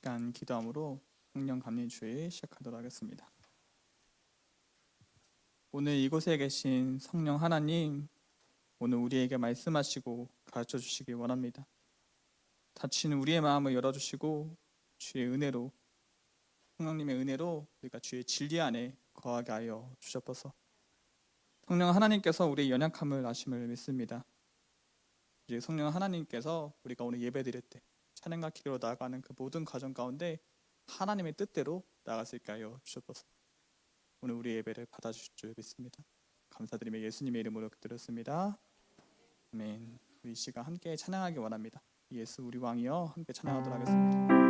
시간 기도함으로 성령 감리 주일 시작하도록 하겠습니다. 오늘 이곳에 계신 성령 하나님, 오늘 우리에게 말씀하시고 가르쳐 주시기 원합니다. 닫힌 우리의 마음을 열어주시고 주의 은혜로, 성령님의 은혜로 우리가 주의 진리 안에 거하게 하여 주셨소서. 성령 하나님께서 우리의 연약함을 아심을 믿습니다. 이제 성령 하나님께서 우리가 오늘 예배드릴 때 찬양과 기도로 나아가는 그 모든 과정 가운데 하나님의 뜻대로 나아갈 수 있게 하여 주셨소서. 오늘 우리 예배를 받아주실 줄 믿습니다. 감사드리며 예수님의 이름으로 기도드렸습니다. 아멘. 우리 이 시간 함께 찬양하기 원합니다. 예수 우리 왕이여 함께 찬양하도록 하겠습니다.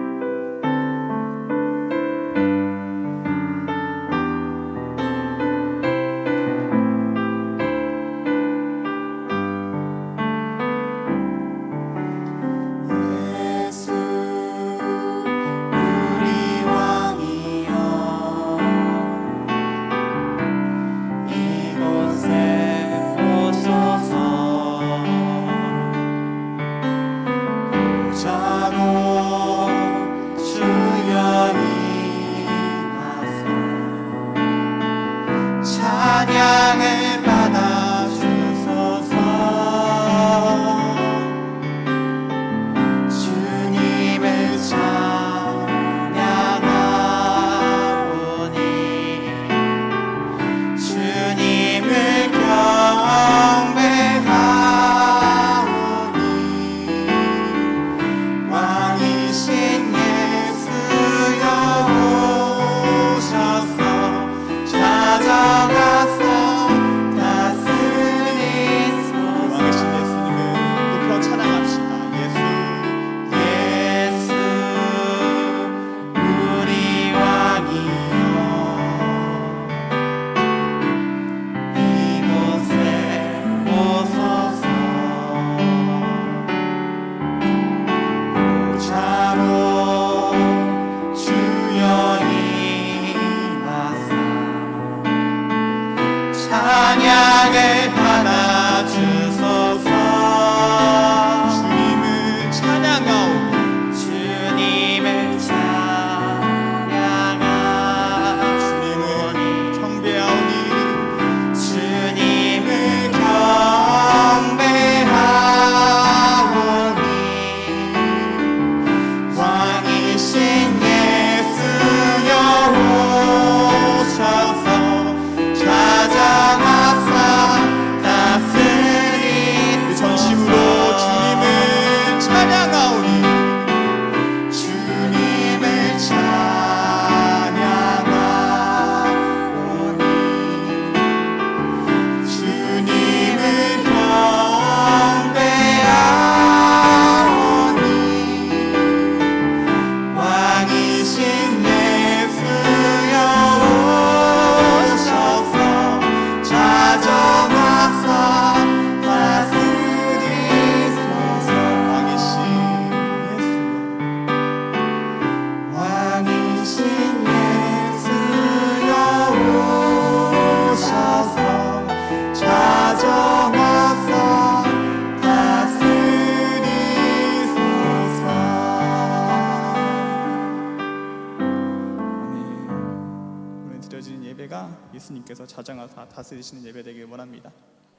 예수님께서 자정하사 다스리시는 예배 되길 원합니다.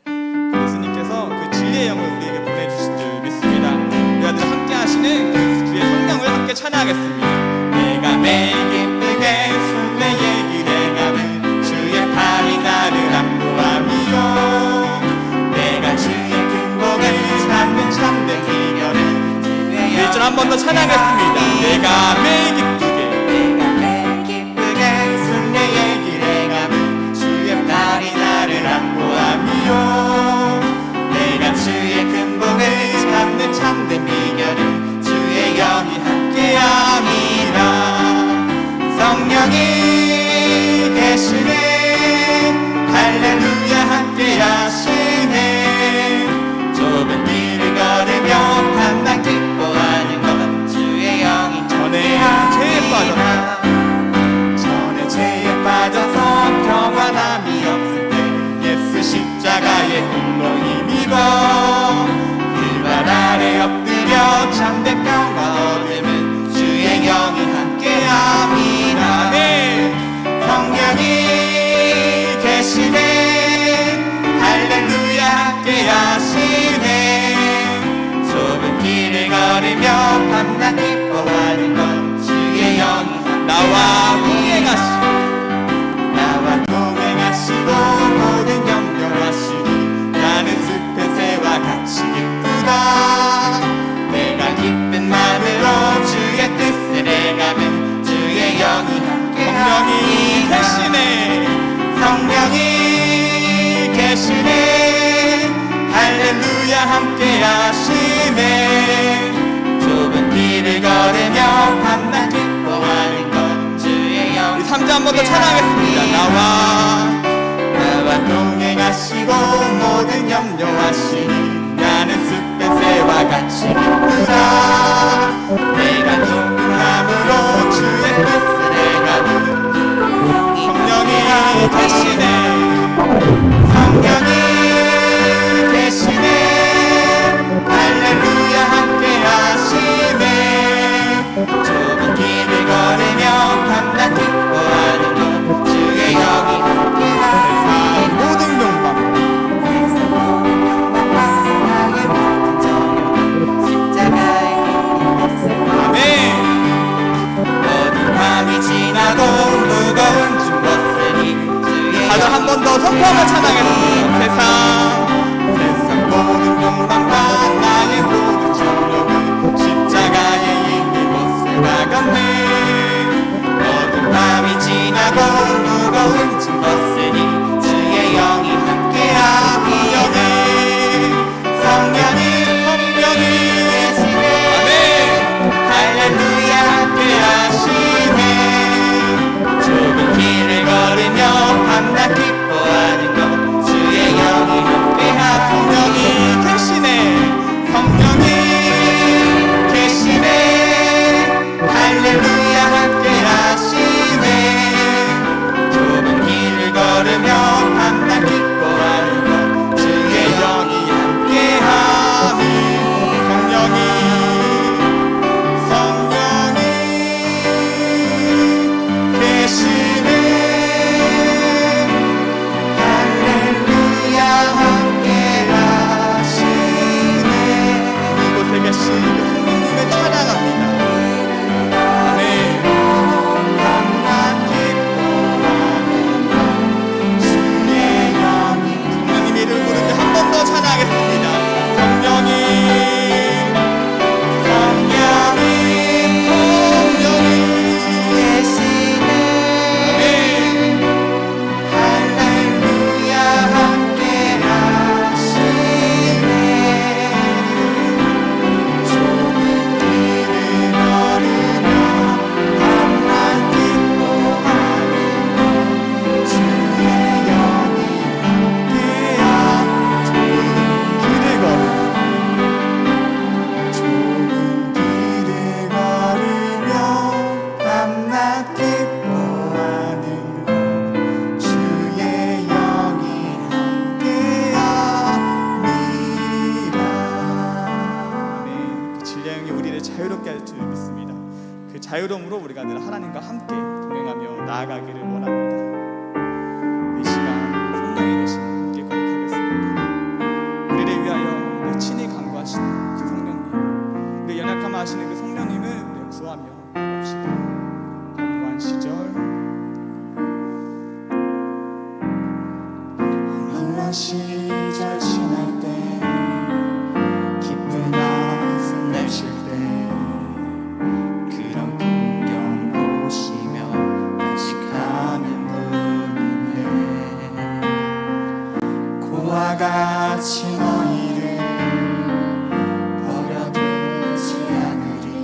예수님께서 그 진리의 영을 우리에게 보내주신 줄 믿습니다. 우리 아들 함께 하시는 그 주의 성령을 함께 찬양하겠습니다. 내가 매일 기쁘게 순례의 길에 가는 주의 팔이 나를 안보함이요 내가 주의 큰 복을 찾는 참된 비결은 주의 영. 1절 한 번 더 찬양하겠습니다. 내가 매일 기쁘게 순례의 길에 가는 팔이 나를 안보함이요 내가 주의 큰 복을 찾는 참된 비결은 주의 영이 함께함이라. 성령이 계시네 할렐루야 함께하시네 좁은 길을 걸으며 한낱 기뻐하는 것 주의 영이 전해야 죄에 빠져나 전에 죄에 빠져서 평안함이 없을 때 예수 십자가의 홀로 힘입어 그 발 아래 엎드려 참된 평화 얻음은 주의 영이 함께합니다. 성령이 계시네. 할렐루야 함께하시네. 좁은 길을 걸으며 밤낮 기뻐하는 것 주의 영이 나와 동행하시고 모든 염려하시니 나는 숲의 새와 같이 기쁘다. 내가 기쁜 마음으로 주의 뜻을 행하면 주의 영이 함께하니 성령이 계시네. 할렐루야 함께하시네. 좁은 길을 걸으며 밤낮 기뻐하는 것 주의 영이 3절 한 번 더 찬양하겠습니다. 나와 동행하시고 모든 염려하시니 나는 숲의 새와 같이 기쁘다. 내가 기쁜 마음으로 주의 뜻을 행하는 성령이 계시네. 성령이 계시네. 할렐루야 함께하시네. 좁은 길을 걸으며 밤낮 기뻐하는 것 주의 영이 함께하시네. 모든 영광 나의 모든 정욕은 십자가에 아멘. 모든 밤이 지나고 무거운 짐 벗으니 주의 다들 한 번 더 성포하며 찬양했습니다. 세상 모든 욕망과 나의 모든 정욕은 십자가에 이미 못을 박았네. 모든 밤이 지나고 무거운 짐 벗으니 주의 영이 함께하기 영에 성령이 계시네. 할렐루야 함께하시네. 좁은 길을 걸으며 밤낮 기뻐하는 것 주의 영이 함께하고 성령이 계시네. 할렐루야 함께하시네. 좁은 길을 걸으며 밤낮 기뻐하는 것 주의 영이 함께하니 성령이 계시네. 할렐루야 함께하시네. 이곳에 계신 성령님을 찬양합니다. 아멘. 밤낮 기뻐하는 것 주의 영이 성령님 이름을 부르며 한 번 더 찬양하겠습니다. 성령이 계시네. 할렐루야 함께하시네. 좁은 길을 걸으며 밤낮 기뻐하는 주의 영이 함께하시네. 길을 걸음 좁은 길을 걸으며 밤낮 기뻐하는 것 주의 영이 함께합니다. 아멘. 그 진리의 영이 우리를 자유롭게 할 줄 믿습니다. 그 자유로움으로 우리가 늘 하나님과 함께 동행하며 나아가기를 원합니다. 이 시간 성령이 계시는 함께 고백하겠습니다. 우리를 위하여 늘 친히 간구하시는 그 성령님, 우리 연약함을 하시는 그 성령님을 우리 구하며 나갑시다. 건무한 시절 험한 시절 지날 때 기쁜 한숨 내쉴 때 그런 풍경 보시며 단식하는 분이네. 고와 같이 너희를 버려두지 않으리.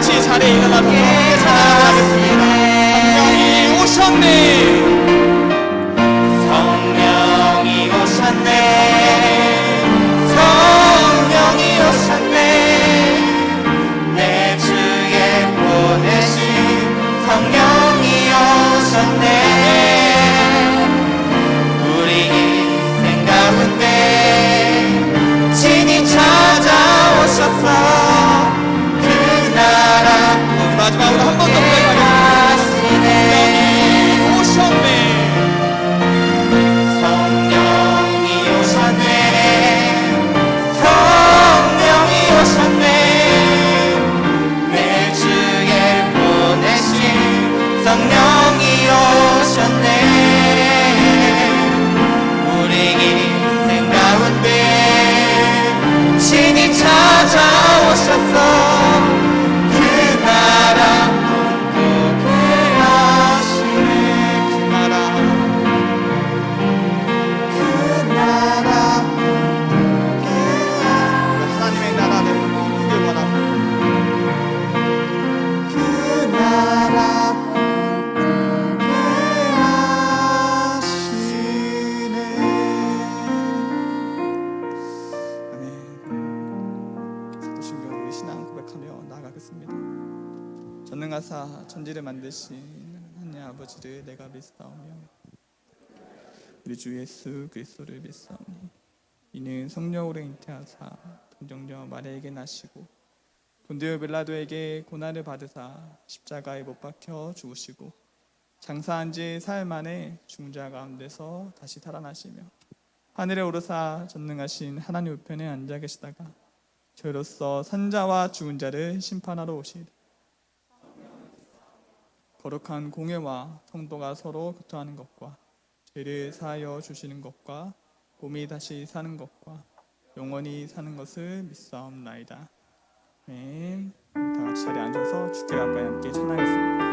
같이 자리에 일어나서 함께 찬양을 하겠습니다. 성령이 오셨네. 성령이 오셨네. 성령이 오셨네. 내 주에 보내신 성령이 오셨네. 우리 인생 가운데 친히 찾아오셔서 그 나라 마지막으로 한 번 더 고백하겠습니다. 성령이 오셨네. 성령이 오셨네. 성령이 오셨네. 내 주에 보내신 성령이 오셨네. 우리 인생 가운데 친히 찾아오셔서 그 나라 꿈꾸게 하시네. 그 나라 하나님의 나라를 꿈꾸길 원합니다. 그 나라 꿈꾸게 하시네. 아멘. 사도신경 우리 신앙 고백하며 나아가겠습니다. 전능하사 천지를 만드신 하나님 아버지를 내가 믿사오며 우리 주 예수 그리스도를 믿사오니 이는 성령으로 잉태하사 동정녀 마리아에게 나시고 본디오 빌라도에게 고난을 받으사 십자가에 못 박혀 죽으시고 장사한 지 사흘 만에 죽은 자 가운데서 다시 살아나시며 하늘에 오르사 전능하신 하나님 우편에 앉아 계시다가 저희로서 산자와 죽은 자를 심판하러 오시리라. 거룩한 공회와 성도가 서로 교통하는 것과 죄를 사하여 주시는 것과 몸이 다시 사는 것과 영원히 사는 것을 믿사옵나이다. 아멘. 우리 다 같이 자리에 앉아서 주께 앞에 함께 찬양하겠습니다.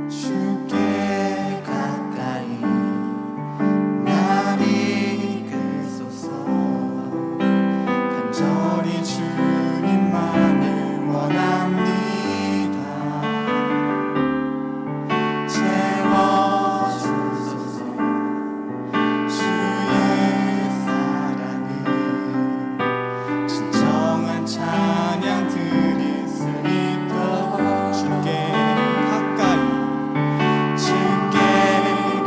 주께 가까이 날 이끌소서. 간절히 주님만을 원합니다. 채워주소서. 주의 사랑을 진정한 찬양 드릴 수 있도록 주께 가까이 주께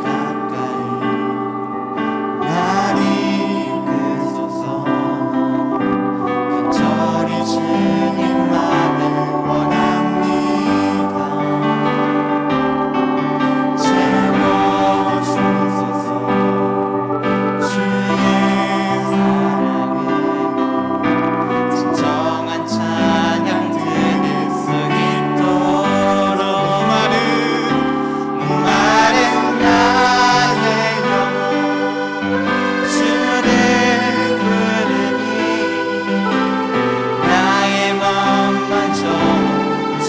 가까이 날 이끌소서. 간절히 주님만을 원합니다. 채워주소서. 주의 사랑을 진정한 찬양 드릴 수 있도록 목마른 나의 영혼 주를 부르니 나의 맘만 채워주소서.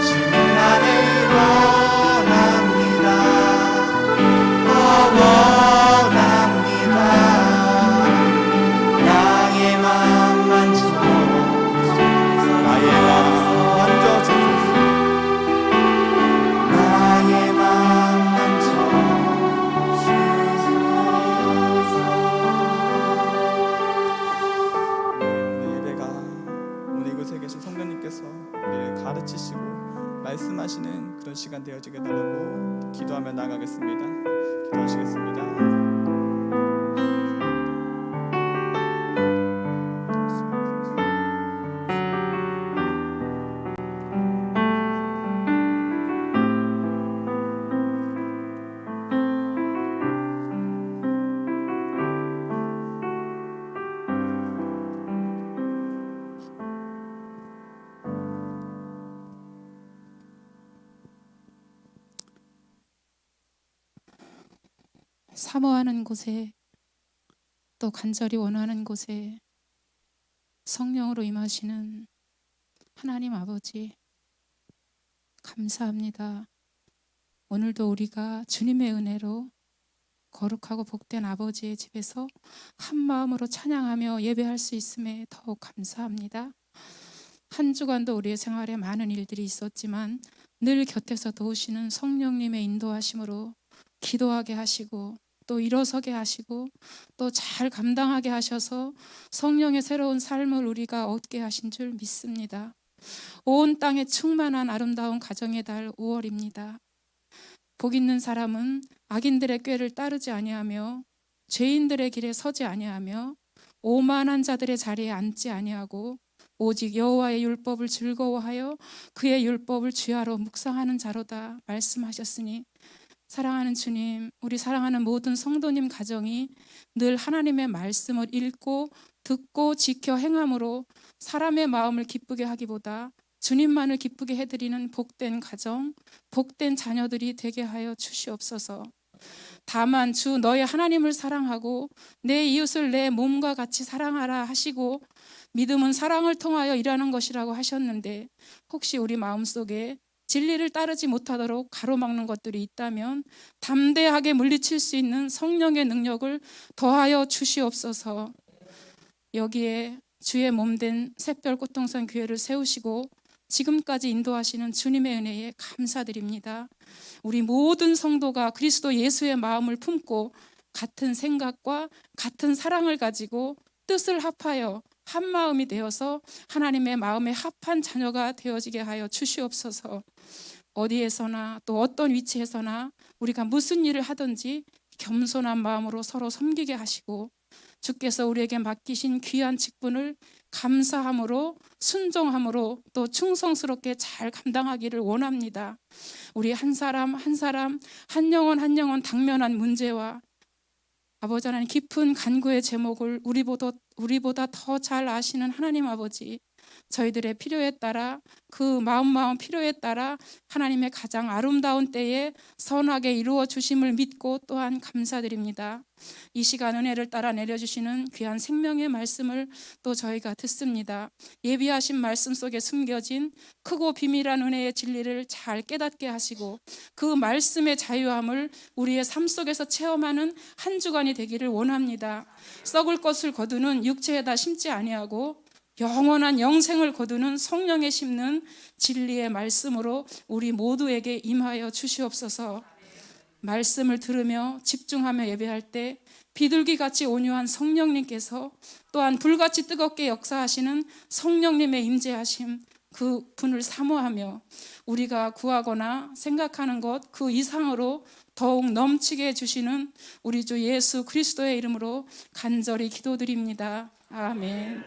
주님만을 원합니다. 더 원합니다. 나의 맘만 채워주소서. 나의 마음 만져주소서. 나의 맘만 채워주소서. 오늘 예배가 오늘 이곳에 계신 성도님께서 우리를 가르치시고 말씀하시는 그런 시간 되어지게 달라고 기도하며 나가겠습니다. 기도하시겠습니다. 사모하는 곳에 또 간절히 원하는 곳에 성령으로 임하시는 하나님 아버지, 감사합니다. 오늘도 우리가 주님의 은혜로 거룩하고 복된 아버지의 집에서 한 마음으로 찬양하며 예배할 수 있음에 더욱 감사합니다. 한 주간도 우리의 생활에 많은 일들이 있었지만 늘 곁에서 도우시는 성령님의 인도하심으로 기도하게 하시고 또 일어서게 하시고 또 잘 감당하게 하셔서 성령의 새로운 삶을 우리가 얻게 하신 줄 믿습니다. 온 땅에 충만한 아름다운 가정의 달 5월입니다. 복 있는 사람은 악인들의 꾀를 따르지 아니하며 죄인들의 길에 서지 아니하며 오만한 자들의 자리에 앉지 아니하고 오직 여호와의 율법을 즐거워하여 그의 율법을 주야로 묵상하는 자로다 말씀하셨으니, 사랑하는 주님, 우리 사랑하는 모든 성도님 가정이 늘 하나님의 말씀을 읽고 듣고 지켜 행함으로 사람의 마음을 기쁘게 하기보다 주님만을 기쁘게 해드리는 복된 가정, 복된 자녀들이 되게 하여 주시옵소서. 다만 주 너의 하나님을 사랑하고 내 이웃을 내 몸과 같이 사랑하라 하시고 믿음은 사랑을 통하여 일하는 것이라고 하셨는데, 혹시 우리 마음속에 진리를 따르지 못하도록 가로막는 것들이 있다면 담대하게 물리칠 수 있는 성령의 능력을 더하여 주시옵소서. 여기에 주의 몸된 샛별꽃동산 교회를 세우시고 지금까지 인도하시는 주님의 은혜에 감사드립니다. 우리 모든 성도가 그리스도 예수의 마음을 품고 같은 생각과 같은 사랑을 가지고 뜻을 합하여 한 마음이 되어서 하나님의 마음에 합한 자녀가 되어지게 하여 주시옵소서. 어디에서나 또 어떤 위치에서나 우리가 무슨 일을 하든지 겸손한 마음으로 서로 섬기게 하시고 주께서 우리에게 맡기신 귀한 직분을 감사함으로 순종함으로 또 충성스럽게 잘 감당하기를 원합니다. 우리 한 사람 한 사람 한 영혼 한 영혼 당면한 문제와 아버지 하나님 깊은 간구의 제목을 우리보다 더 잘 아시는 하나님 아버지, 저희들의 필요에 따라 그 마음 필요에 따라 하나님의 가장 아름다운 때에 선하게 이루어 주심을 믿고 또한 감사드립니다. 이 시간 은혜를 따라 내려주시는 귀한 생명의 말씀을 또 저희가 듣습니다. 예비하신 말씀 속에 숨겨진 크고 비밀한 은혜의 진리를 잘 깨닫게 하시고 그 말씀의 자유함을 우리의 삶 속에서 체험하는 한 주간이 되기를 원합니다. 썩을 것을 거두는 육체에다 심지 아니하고 영원한 영생을 거두는 성령에 심는 진리의 말씀으로 우리 모두에게 임하여 주시옵소서. 말씀을 들으며 집중하며 예배할 때 비둘기같이 온유한 성령님께서 또한 불같이 뜨겁게 역사하시는 성령님의 임재하심, 그 분을 사모하며 우리가 구하거나 생각하는 것 그 이상으로 더욱 넘치게 해주시는 우리 주 예수 그리스도의 이름으로 간절히 기도드립니다. 아멘.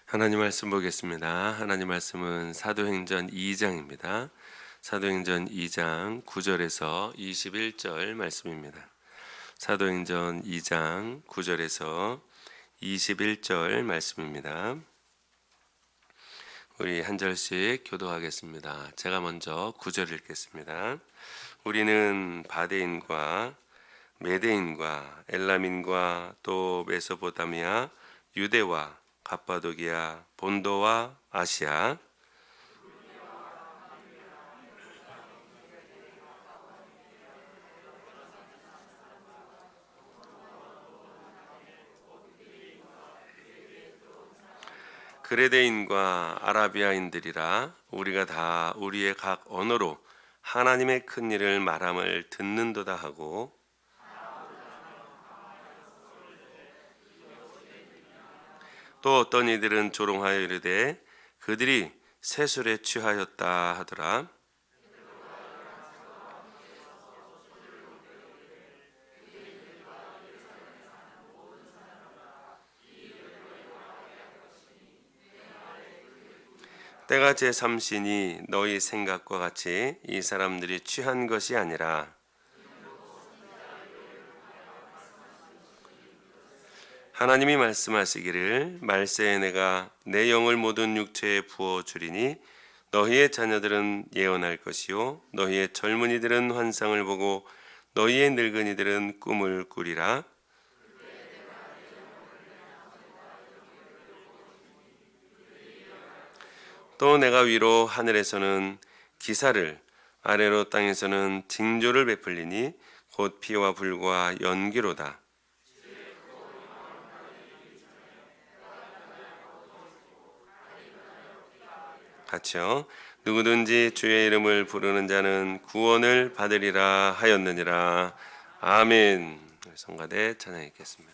하나님 말씀 보겠습니다. 하나님 말씀은 사도행전 2장입니다. 사도행전 2장 9절에서 21절 말씀입니다. 사도행전 2장 9절에서 21절 말씀입니다. 우리 한 절씩 교도하겠습니다. 제가 먼저 9절 읽겠습니다. 우리는 바데인과 메데인과 엘람인과 또 메소포타미아, 유대와 갑바도기아, 본도와 아시아, 그레데인과 아라비아인들이라 우리가 다 우리의 각 언어로 하나님의 큰 일을 말함을 듣는도다 하고, 또 어떤 이들은 조롱하여 이르되 그들이 세술에 취하였다 하더라. 때가 제3시니 너희 생각과 같이 이 사람들이 취한 것이 아니라 하나님이 말씀하시기를 말세에 내가 내 영을 모든 육체에 부어 주리니 너희의 자녀들은 예언할 것이요 너희의 젊은이들은 환상을 보고 너희의 늙은이들은 꿈을 꾸리라. 또 내가 위로 하늘에서는 기사를 아래로 땅에서는 징조를 베풀리니 곧 피와 불과 연기로다. 같이요. 누구든지 주의 이름을 부르는 자는 구원을 받으리라 하였느니라. 아멘. 성가대 찬양했겠습니다.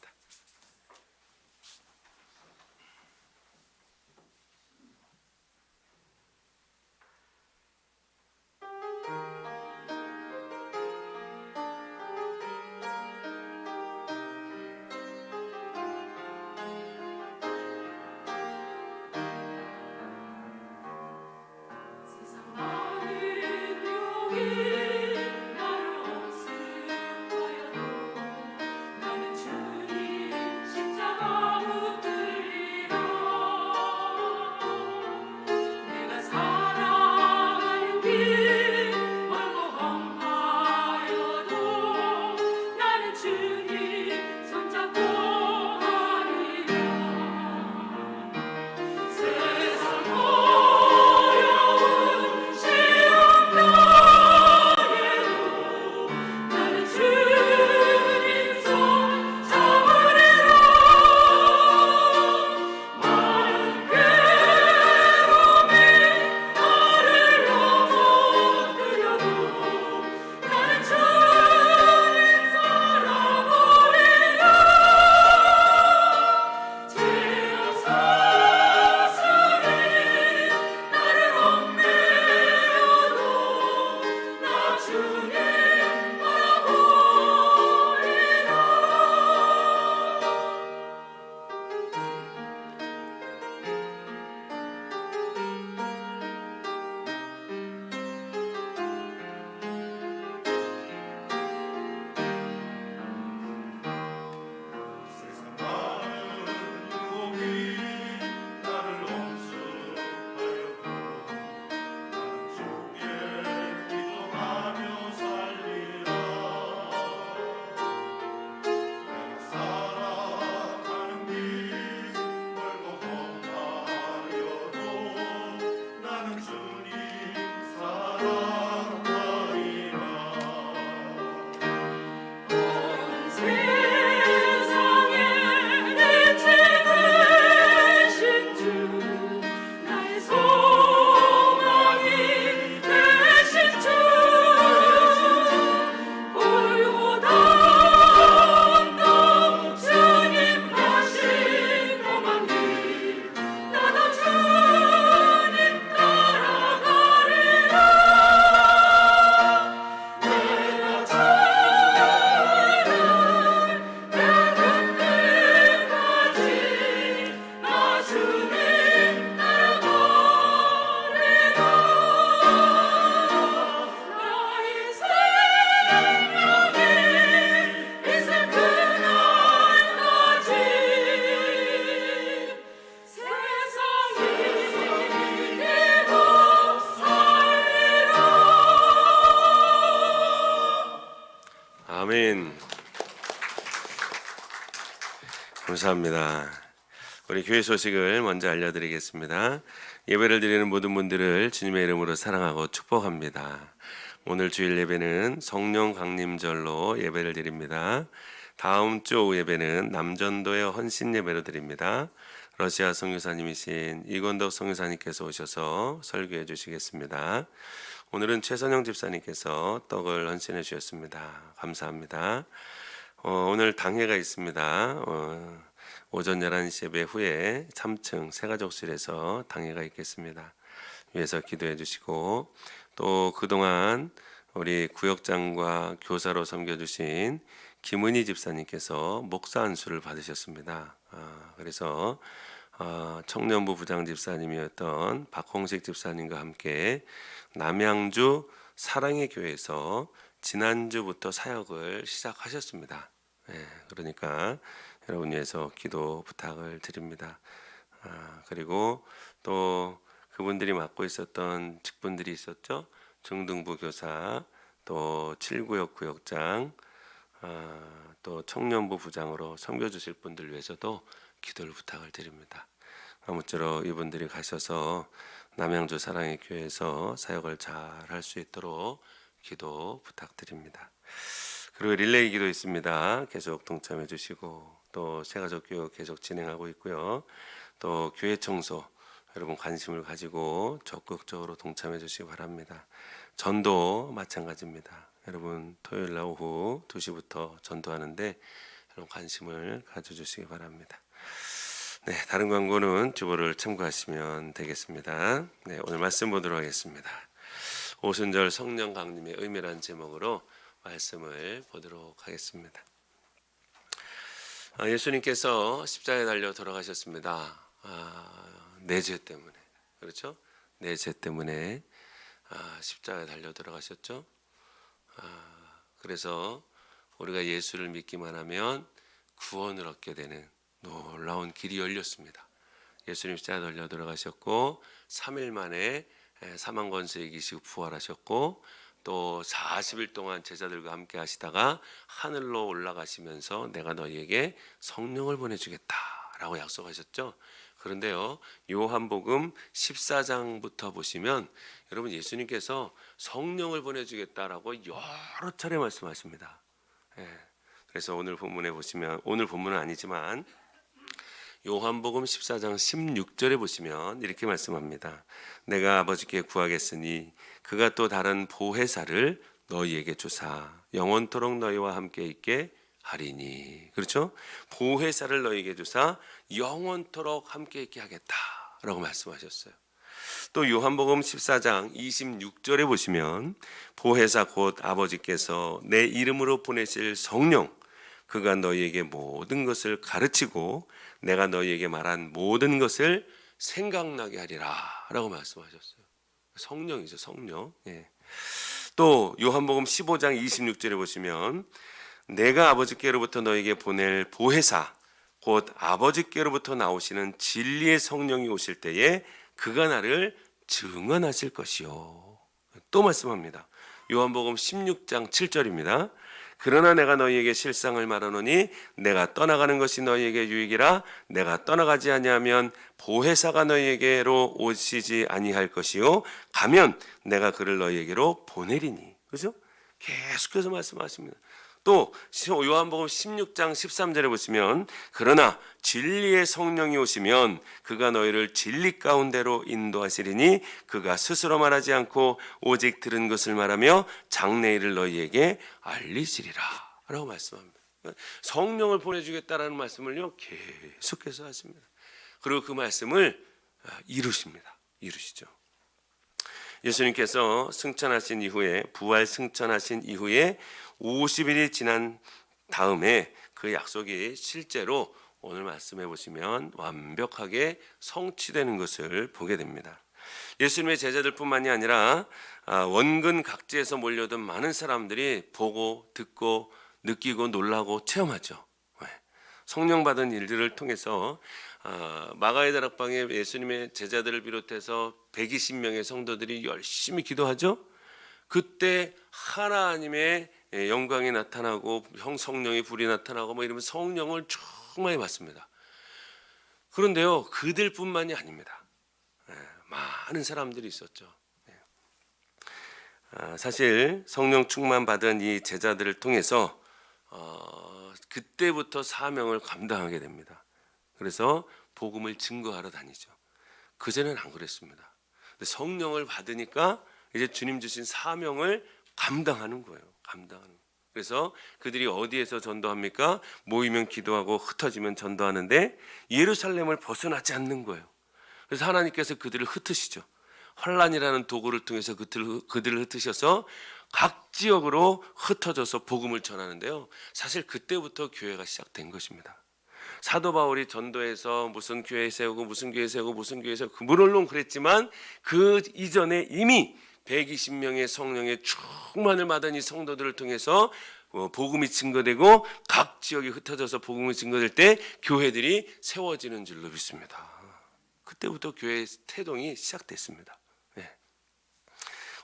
아멘. 감사합니다. 우리 교회 소식을 먼저 알려드리겠습니다. 예배를 드리는 모든 분들을 주님의 이름으로 사랑하고 축복합니다. 오늘 주일 예배는 성령 강림절로 예배를 드립니다. 다음 주 오후 예배는 남전도의 헌신 예배로 드립니다. 러시아 선교사님이신 이건덕 선교사님께서 오셔서 설교해 주시겠습니다. 오늘은 최선영 집사님께서 떡을 헌신해 주셨습니다. 감사합니다. 오늘 당회가 있습니다. 오전 11시 예배 후에 3층 새가족실에서 당회가 있겠습니다. 위에서 기도해 주시고, 또 그동안 우리 구역장과 교사로 섬겨주신 김은희 집사님께서 목사 안수를 받으셨습니다. 그래서 청년부 부장 집사님이었던 박홍식 집사님과 함께 남양주 사랑의 교회에서 지난주부터 사역을 시작하셨습니다. 그러니까 여러분 위해서 기도 부탁을 드립니다. 그리고 또 그분들이 맡고 있었던 직분들이 있었죠. 중등부 교사, 또 7구역 구역장, 또 청년부 부장으로 섬겨주실 분들 위해서도 기도를 부탁을 드립니다. 아무쪼록 이분들이 가셔서 남양주 사랑의 교회에서 사역을 잘 할 수 있도록 기도 부탁드립니다. 그리고 릴레이 기도 있습니다. 계속 동참해 주시고, 또 새가족 교육 계속 진행하고 있고요. 또 교회 청소 여러분 관심을 가지고 적극적으로 동참해 주시기 바랍니다. 전도 마찬가지입니다. 여러분 토요일 날 오후 2시부터 전도하는데 여러분 관심을 가져주시기 바랍니다. 네, 다른 광고는 주보를 참고하시면 되겠습니다. 네, 오늘 말씀 보도록 하겠습니다. 오순절 성령 강림의 의미라는 제목으로 말씀을 보도록 하겠습니다. 예수님께서 십자가에 달려 돌아가셨습니다. 내 죄 때문에, 그렇죠? 내 죄 때문에 십자가에 달려 돌아가셨죠. 그래서 우리가 예수를 믿기만 하면 구원을 얻게 되는 놀라운 길이 열렸습니다. 예수님 십자가에 달려 돌아가셨고 3일 만에 사망 권세 이기시고 부활하셨고, 또 40일 동안 제자들과 함께 하시다가 하늘로 올라가시면서 내가 너희에게 성령을 보내주겠다라고 약속하셨죠. 그런데요, 요한복음 14장부터 보시면 여러분 예수님께서 성령을 보내주겠다라고 여러 차례 말씀하십니다. 그래서 오늘 본문에 보시면, 오늘 본문은 아니지만 요한복음 14장 16절에 보시면 이렇게 말씀합니다. 내가 아버지께 구하겠으니 그가 또 다른 보혜사를 너희에게 주사 영원토록 너희와 함께 있게 하리니. 그렇죠? 보혜사를 너희에게 주사 영원토록 함께 있게 하겠다라고 말씀하셨어요. 또 요한복음 14장 26절에 보시면 보혜사 곧 아버지께서 내 이름으로 보내실 성령, 그가 너희에게 모든 것을 가르치고 내가 너희에게 말한 모든 것을 생각나게 하리라 라고 말씀하셨어요. 성령이죠, 성령. 또 요한복음 15장 26절에 보시면 내가 아버지께로부터 너희에게 보낼 보혜사 곧 아버지께로부터 나오시는 진리의 성령이 오실 때에 그가 나를 증언하실 것이요. 또 말씀합니다. 요한복음 16장 7절입니다. 그러나 내가 너희에게 실상을 말하노니 내가 떠나가는 것이 너희에게 유익이라. 내가 떠나가지 아니하면 보혜사가 너희에게로 오시지 아니할 것이요 가면 내가 그를 너희에게로 보내리니. 그렇죠? 계속해서 말씀하십니다. 또 요한복음 16장 13절에 보시면 그러나 진리의 성령이 오시면 그가 너희를 진리 가운데로 인도하시리니 그가 스스로 말하지 않고 오직 들은 것을 말하며 장래일을 너희에게 알리시리라 라고 말씀합니다. 성령을 보내주겠다라는 말씀을요 계속해서 하십니다. 그리고 그 말씀을 이루시죠. 예수님께서 승천하신 이후에, 부활 승천하신 이후에 50일이 지난 다음에 그 약속이 실제로 오늘 말씀해 보시면 완벽하게 성취되는 것을 보게 됩니다. 예수님의 제자들뿐만이 아니라 원근 각지에서 몰려든 많은 사람들이 보고 듣고 느끼고 놀라고 체험하죠. 성령 받은 일들을 통해서 마가의 다락방에 예수님의 제자들을 비롯해서 120명의 성도들이 열심히 기도하죠. 그때 하나님의 영광이 나타나고 성령의 불이 나타나고 뭐 이러면 성령을 충만히 받습니다. 그런데요, 그들뿐만이 아닙니다. 많은 사람들이 있었죠. 사실 성령 충만 받은 이 제자들을 통해서 그때부터 사명을 감당하게 됩니다. 그래서 복음을 증거하러 다니죠. 그전에는 안 그랬습니다. 근데 성령을 받으니까 이제 주님 주신 사명을 감당하는 거예요. 그래서 그들이 어디에서 전도합니까? 모이면 기도하고 흩어지면 전도하는데 예루살렘을 벗어나지 않는 거예요. 그래서 하나님께서 그들을 흩으시죠. 환란이라는 도구를 통해서 그들을 흩으셔서 각 지역으로 흩어져서 복음을 전하는데요. 사실 그때부터 교회가 시작된 것입니다. 사도 바울이 전도해서 무슨 교회 세우고 무슨 교회 세우고 무슨 교회 세우고 물론 그랬지만 그 이전에 이미 120명의 성령의 충만을 받은 이 성도들을 통해서 복음이 증거되고 각 지역에 흩어져서 복음이 증거될 때 교회들이 세워지는 줄로 믿습니다. 그때부터 교회의 태동이 시작됐습니다. 네.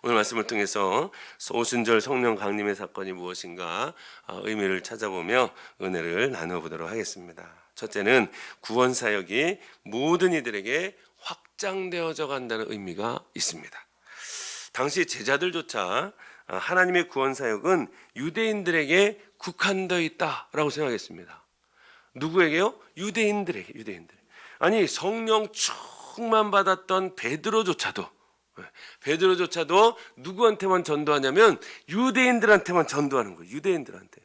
오늘 말씀을 통해서 오순절 성령 강림의 사건이 무엇인가 의미를 찾아보며 은혜를 나눠보도록 하겠습니다. 첫째는 구원 사역이 모든 이들에게 확장되어져 간다는 의미가 있습니다. 당시 제자들조차 하나님의 구원 사역은 유대인들에게 국한되어 있다라고 생각했습니다. 누구에게요? 유대인들에게. 아니 성령 충만 받았던 베드로조차도 누구한테만 전도하냐면 유대인들한테만 전도하는 거예요. 유대인들한테.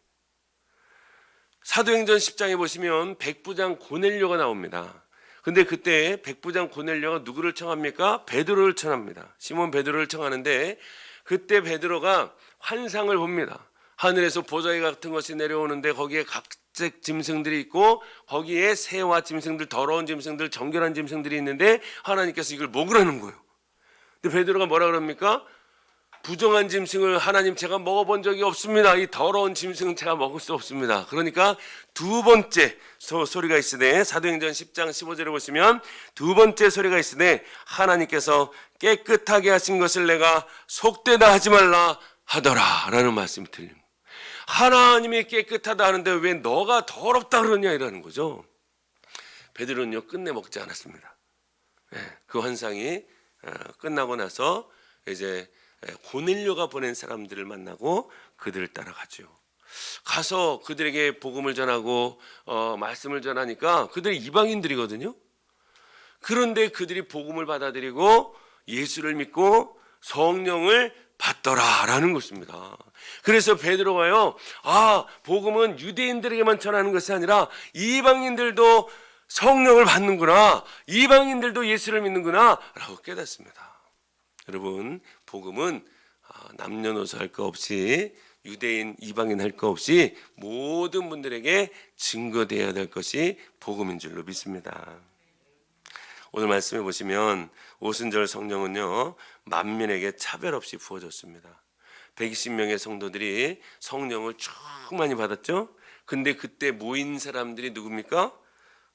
사도행전 10장에 보시면 백부장 고넬료가 나옵니다. 근데 그때 백부장 고넬료가 누구를 청합니까? 베드로를 청합니다. 시몬 베드로를 청하는데 그때 베드로가 환상을 봅니다. 하늘에서 보자기 같은 것이 내려오는데 거기에 각색 짐승들이 있고 거기에 새와 짐승들, 더러운 짐승들, 정결한 짐승들이 있는데 하나님께서 이걸 먹으라는 거예요. 근데 베드로가 뭐라 그럽니까? 부정한 짐승을 하나님 제가 먹어본 적이 없습니다. 이 더러운 짐승은 제가 먹을 수 없습니다. 그러니까 두 번째 소리가 있으되 사도행전 10장 15절에 보시면 두 번째 소리가 있으되 하나님께서 깨끗하게 하신 것을 내가 속되다 하지 말라 하더라 라는 말씀이 들립니다. 하나님이 깨끗하다 하는데 왜 너가 더럽다 그러냐 이라는 거죠. 베드로는요 끝내 먹지 않았습니다. 그 환상이 끝나고 나서 이제 고넬료가 보낸 사람들을 만나고 그들을 따라가죠. 가서 그들에게 복음을 전하고 말씀을 전하니까 그들이 이방인들이거든요. 그런데 그들이 복음을 받아들이고 예수를 믿고 성령을 받더라라는 것입니다. 그래서 베드로가요, 복음은 유대인들에게만 전하는 것이 아니라 이방인들도 성령을 받는구나, 이방인들도 예수를 믿는구나 라고 깨닫습니다. 여러분, 복음은 남녀노소 할 거 없이 유대인, 이방인 할 거 없이 모든 분들에게 증거되어야 될 것이 복음인 줄로 믿습니다. 오늘 말씀해 보시면 오순절 성령은요 만민에게 차별 없이 부어졌습니다. 120명의 성도들이 성령을 충만히 받았죠. 근데 그때 모인 사람들이 누굽니까?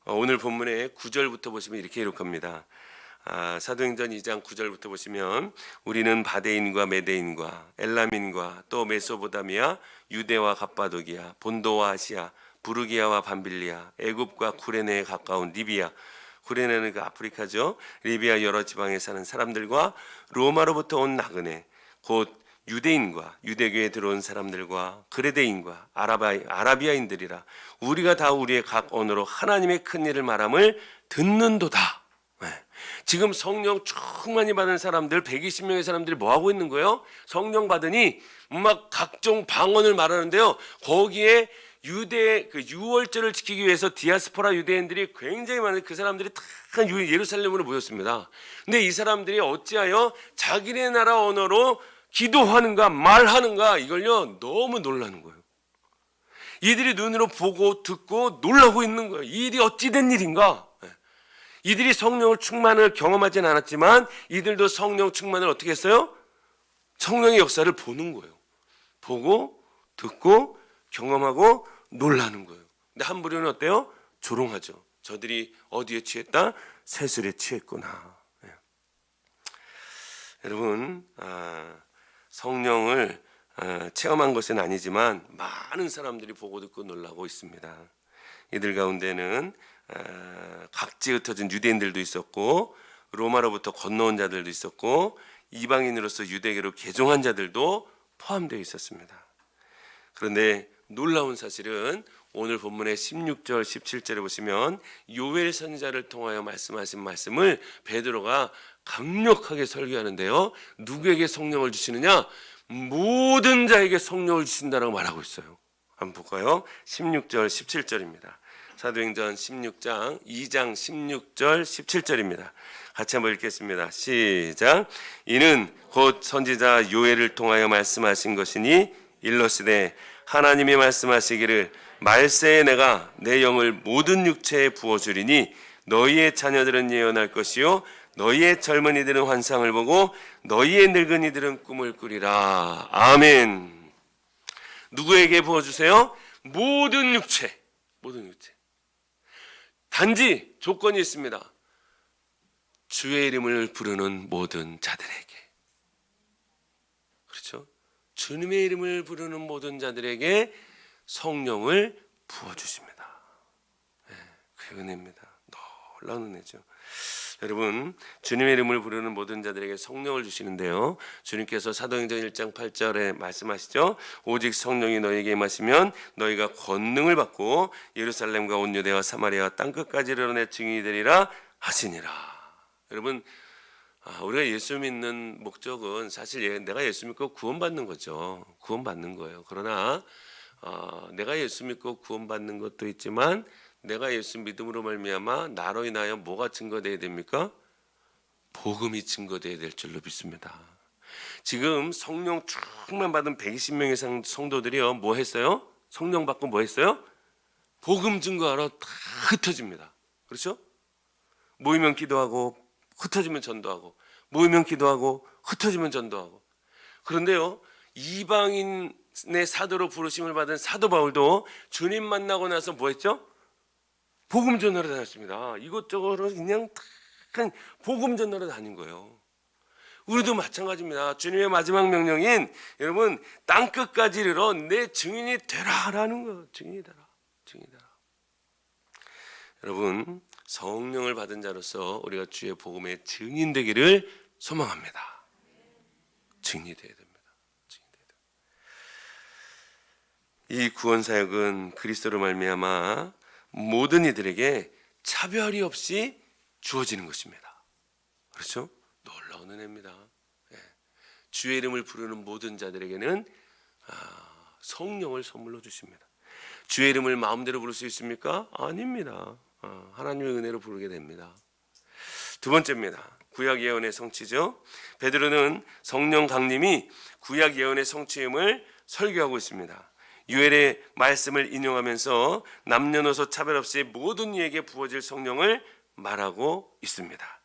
오늘 본문의 9절부터 보시면 이렇게 기록합니다. 사도행전 2장 9절부터 보시면 우리는 바데인과 메데인과 엘람인과 또 메소보다미아, 유대와 갑바도기아, 본도와 아시아, 부르기아와 밤빌리아, 애굽과 구레네에 가까운 리비아, 구레네는 그 아프리카죠. 리비아 여러 지방에 사는 사람들과 로마로부터 온 나그네, 곧 유대인과 유대교에 들어온 사람들과 그레데인과 아라비아인들이라 우리가 다 우리의 각 언어로 하나님의 큰 일을 말함을 듣는도다. 지금 성령 충만히 받은 사람들 120명의 사람들이 뭐 하고 있는 거예요? 성령 받으니 막 각종 방언을 말하는데요. 거기에 유대 그 유월절을 지키기 위해서 디아스포라 유대인들이 굉장히 많은 그 사람들이 다 예루살렘으로 모였습니다. 근데 이 사람들이 어찌하여 자기네 나라 언어로 기도하는가 말하는가 이걸요 너무 놀라는 거예요. 이들이 눈으로 보고 듣고 놀라고 있는 거예요. 이 일이 어찌 된 일인가? 이들이 성령을 충만을 경험하진 않았지만 이들도 성령 충만을 어떻게 했어요? 성령의 역사를 보는 거예요. 보고 듣고 경험하고 놀라는 거예요. 근데 한 부류는 어때요? 조롱하죠. 저들이 어디에 취했다? 세술에 취했구나. 여러분, 성령을 체험한 것은 아니지만 많은 사람들이 보고 듣고 놀라고 있습니다. 이들 가운데는 각지에 흩어진 유대인들도 있었고 로마로부터 건너온 자들도 있었고 이방인으로서 유대교로 개종한 자들도 포함되어 있었습니다. 그런데 놀라운 사실은 오늘 본문의 16절 17절에 보시면 요엘 선지자를 통하여 말씀하신 말씀을 베드로가 강력하게 설교하는데요. 누구에게 성령을 주시느냐? 모든 자에게 성령을 주신다라고 말하고 있어요. 한번 볼까요? 16절 17절입니다. 사도행전 16장 2장 16절 17절입니다. 같이 한번 읽겠습니다. 시작. 이는 곧 선지자 요엘을 통하여 말씀하신 것이니 일러시되 하나님이 말씀하시기를 말세에 내가 내 영을 모든 육체에 부어주리니 너희의 자녀들은 예언할 것이요 너희의 젊은이들은 환상을 보고 너희의 늙은이들은 꿈을 꾸리라. 아멘. 누구에게 부어주세요? 모든 육체. 모든 육체. 단지 조건이 있습니다. 주의 이름을 부르는 모든 자들에게. 그렇죠? 주님의 이름을 부르는 모든 자들에게 성령을 부어주십니다. 네, 그 은혜입니다. 놀라운 은혜죠. 여러분, 주님의 이름을 부르는 모든 자들에게 성령을 주시는데요, 주님께서 사도행전 1장 8절에 말씀하시죠. 오직 성령이 너희에게 임하시면 너희가 권능을 받고 예루살렘과 온 유대와 사마리아와 땅끝까지 이르러 내 증인이 되리라 하시니라. 여러분, 우리가 예수 믿는 목적은 사실 내가 예수 믿고 구원받는 거죠. 구원받는 거예요. 그러나 내가 예수 믿고 구원받는 것도 있지만 내가 예수 믿음으로 말미암아 나로 인하여 뭐가 증거되어야 됩니까? 복음이 증거되어야 될 줄로 믿습니다. 지금 성령 충만 받은 120명 이상 성도들이요, 뭐 했어요? 성령 받고 뭐 했어요? 복음 증거하러 다 흩어집니다. 그렇죠? 모이면 기도하고 흩어지면 전도하고, 모이면 기도하고 흩어지면 전도하고. 그런데요, 이방인의 사도로 부르심을 받은 사도 바울도 주님 만나고 나서 뭐 했죠? 복음 전하러 다녔습니다. 이것저것으로 그냥 복음 전하러 다닌 거예요. 우리도 마찬가지입니다. 주님의 마지막 명령인, 여러분, 땅끝까지 이르러 내 증인이 되라라는 거예요. 증인이 되라. 증인이 되라. 여러분, 성령을 받은 자로서 우리가 주의 복음의 증인 되기를 소망합니다. 증인이 되어야 됩니다. 증인이 되어야 됩니다. 이 구원 사역은 그리스도로 말미암아 모든 이들에게 차별이 없이 주어지는 것입니다. 그렇죠? 놀라운 은혜입니다. 예. 주의 이름을 부르는 모든 자들에게는 성령을 선물로 주십니다. 주의 이름을 마음대로 부를 수 있습니까? 아닙니다. 하나님의 은혜로 부르게 됩니다. 두 번째입니다. 구약 예언의 성취죠. 베드로는 성령 강림이 구약 예언의 성취임을 설교하고 있습니다. 유엘의 말씀을 인용하면서 남녀노소 차별 없이 모든 이에게 부어질 성령을 말하고 있습니다.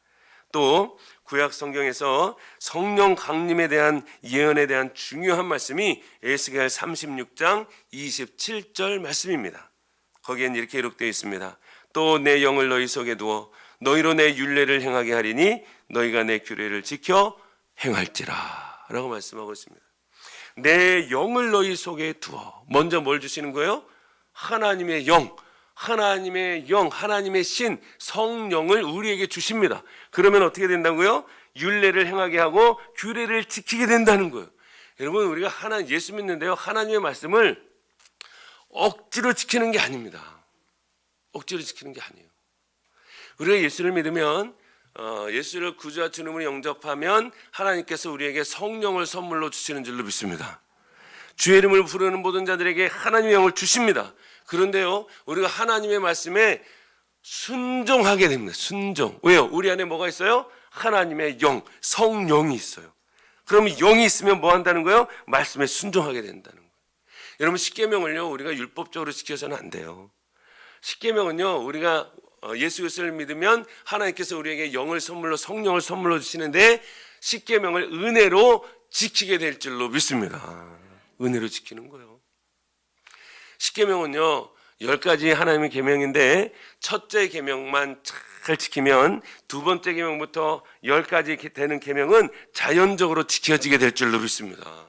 또 구약 성경에서 성령 강림에 대한 예언에 대한 중요한 말씀이 에스겔 36장 27절 말씀입니다. 거기엔 이렇게 기록되어 있습니다. 또 내 영을 너희 속에 두어 너희로 내 율례를 행하게 하리니 너희가 내 규례를 지켜 행할지라 라고 말씀하고 있습니다. 내 영을 너희 속에 두어. 먼저 뭘 주시는 거예요? 하나님의 영, 하나님의 영, 하나님의 신, 성령을 우리에게 주십니다. 그러면 어떻게 된다고요? 율례를 행하게 하고 규례를 지키게 된다는 거예요. 여러분, 우리가 예수 믿는데요, 하나님의 말씀을 억지로 지키는 게 아닙니다. 억지로 지키는 게 아니에요. 우리가 예수를 믿으면, 예수를 구주와 주님으로 영접하면 하나님께서 우리에게 성령을 선물로 주시는 줄로 믿습니다. 주의 이름을 부르는 모든 자들에게 하나님의 영을 주십니다. 그런데요, 우리가 하나님의 말씀에 순종하게 됩니다. 순종. 왜요? 우리 안에 뭐가 있어요? 하나님의 영, 성령이 있어요. 그러면 영이 있으면 뭐 한다는 거예요? 말씀에 순종하게 된다는 거예요. 여러분, 십계명을요, 우리가 율법적으로 지켜서는 안 돼요. 십계명은요, 우리가 예수 그리스도를 믿으면 하나님께서 우리에게 영을 선물로, 성령을 선물로 주시는데 십계명을 은혜로 지키게 될 줄로 믿습니다. 은혜로 지키는 거예요. 십계명은요, 10가지 하나님의 계명인데 첫째 계명만 잘 지키면 두 번째 계명부터 10가지 되는 계명은 자연적으로 지켜지게 될 줄로 믿습니다.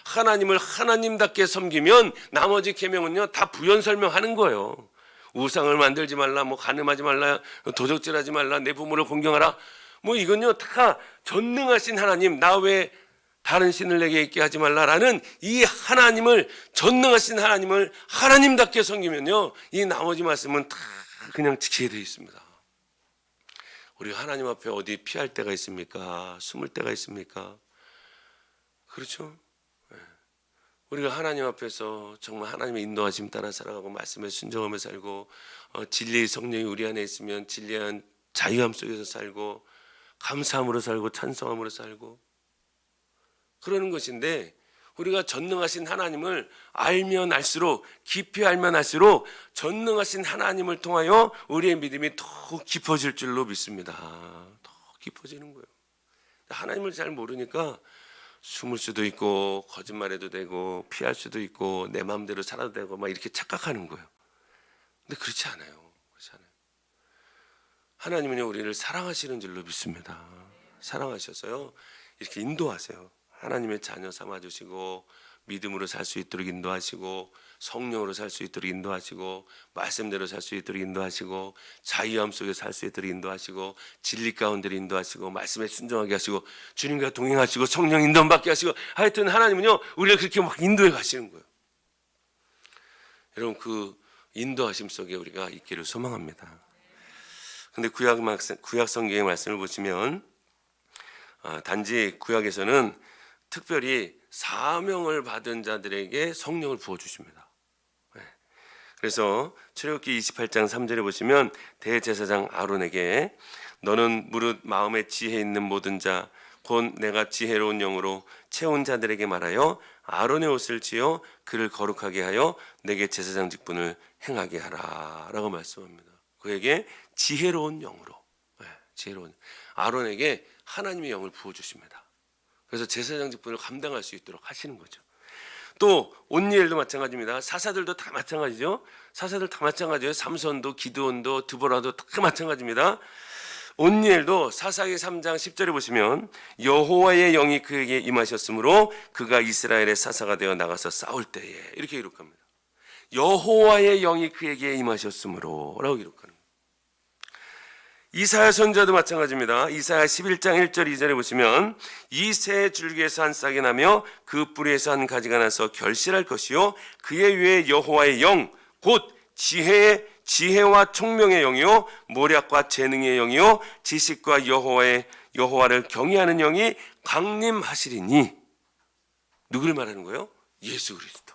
하나님을 하나님답게 섬기면 나머지 계명은요, 다 부연 설명하는 거예요. 우상을 만들지 말라, 뭐 간음하지 말라, 도적질하지 말라, 내 부모를 공경하라. 뭐 이건요, 다 전능하신 하나님, 나 외에 다른 신을 내게 있게 하지 말라라는 이 하나님을, 전능하신 하나님을 하나님답게 섬기면요, 이 나머지 말씀은 다 그냥 지키게 되어 있습니다. 우리 하나님 앞에 어디 피할 때가 있습니까? 숨을 때가 있습니까? 그렇죠? 우리가 하나님 앞에서 정말 하나님의 인도하심 따라 살아가고 말씀에 순종하며 살고, 진리의 성령이 우리 안에 있으면 진리한 자유함 속에서 살고, 감사함으로 살고 찬송함으로 살고 그러는 것인데, 우리가 전능하신 하나님을 알면 알수록, 깊이 알면 알수록 전능하신 하나님을 통하여 우리의 믿음이 더욱 깊어질 줄로 믿습니다. 더 깊어지는 거예요. 하나님을 잘 모르니까 숨을 수도 있고 거짓말해도 되고 피할 수도 있고 내 마음대로 살아도 되고 막 이렇게 착각하는 거예요. 근데 그렇지 않아요. 그렇지 않아요. 하나님은요, 우리를 사랑하시는 줄로 믿습니다. 사랑하셔서요, 이렇게 인도하세요. 하나님의 자녀 삼아주시고 믿음으로 살 수 있도록 인도하시고 성령으로 살 수 있도록 인도하시고 말씀대로 살 수 있도록 인도하시고 자유함 속에 살 수 있도록 인도하시고 진리 가운데 인도하시고 말씀에 순종하게 하시고 주님과 동행하시고 성령 인도함 받게 하시고, 하여튼 하나님은요, 우리를 그렇게 막 인도해 가시는 거예요. 여러분, 그 인도하심 속에 우리가 있기를 소망합니다. 근데 구약 성경의 말씀을 보시면 단지 구약에서는 특별히 사명을 받은 자들에게 성령을 부어주십니다. 그래서 출애굽기 28장 3절에 보시면 대제사장 아론에게 너는 무릇 마음에 지혜 있는 모든 자 곧 내가 지혜로운 영으로 채운 자들에게 말하여 아론의 옷을 지어 그를 거룩하게 하여 내게 제사장 직분을 행하게 하라 라고 말씀합니다. 그에게 지혜로운 영으로, 지혜로운 아론에게 하나님의 영을 부어주십니다. 그래서 제사장 직분을 감당할 수 있도록 하시는 거죠. 또 온니엘도 마찬가지입니다. 사사들도 다 마찬가지죠. 사사들 다 마찬가지예요. 삼손도 기드온도 드보라도 다 마찬가지입니다. 온니엘도 사사기 3장 10절에 보시면 여호와의 영이 그에게 임하셨으므로 그가 이스라엘의 사사가 되어 나가서 싸울 때에, 이렇게 기록합니다. 여호와의 영이 그에게 임하셨으므로 라고 기록하는 거예요. 이사야 선지자도 마찬가지입니다. 이사야 11장 1절 2절에 보시면 이 새 줄기에서 한 싹이 나며 그 뿌리에서 한 가지가 나서 결실할 것이요 그의 위에 여호와의 영 곧 지혜와 총명의 영이요 모략과 재능의 영이요 지식과 여호와를 경외하는 영이 강림하시리니. 누구를 말하는 거예요? 예수 그리스도.